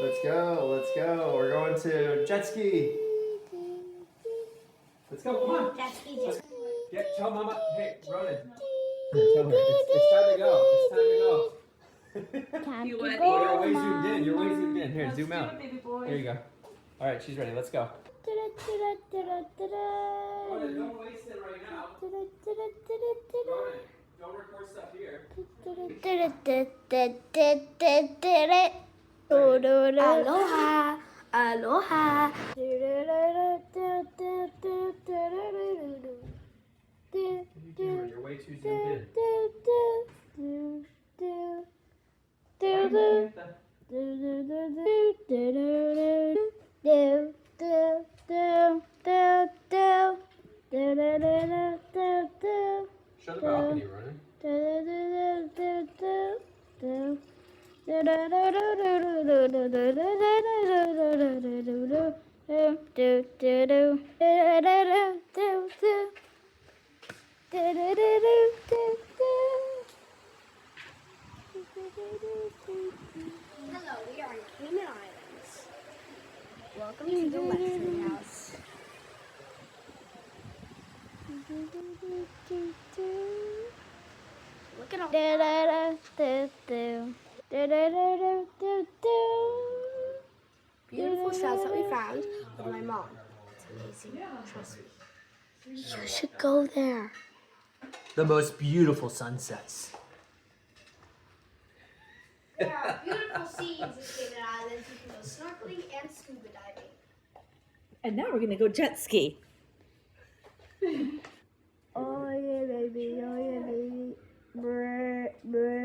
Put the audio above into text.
Let's go. Let's go. We're going to jet ski. Let's go. Come on. Jet ski. Tell Mama. Hey, Ronan. Tell her. It's time to go. It's time to go. You Oh, ready? you're way zoomed in. You're way zoomed in. Here, Let's zoom do out. it, baby boy. There you go. All right, she's ready. Let's go. Ronan, don't waste it right now. Ronan, don't record stuff here. Aloha. Aloha. You're way too zoomed in. Show the balcony, Ronan. Hello, we are in Cayman Islands. Welcome to the Lesson House. Look at all beautiful shells that we found with my mom. It's amazing. Trust me. You should go there. The most beautiful sunsets. There are beautiful scenes in Cayman Islands. You can go snorkeling and scuba diving. And now we're going to go jet ski. Oh yeah, baby. Oh yeah, baby. Brr, brr.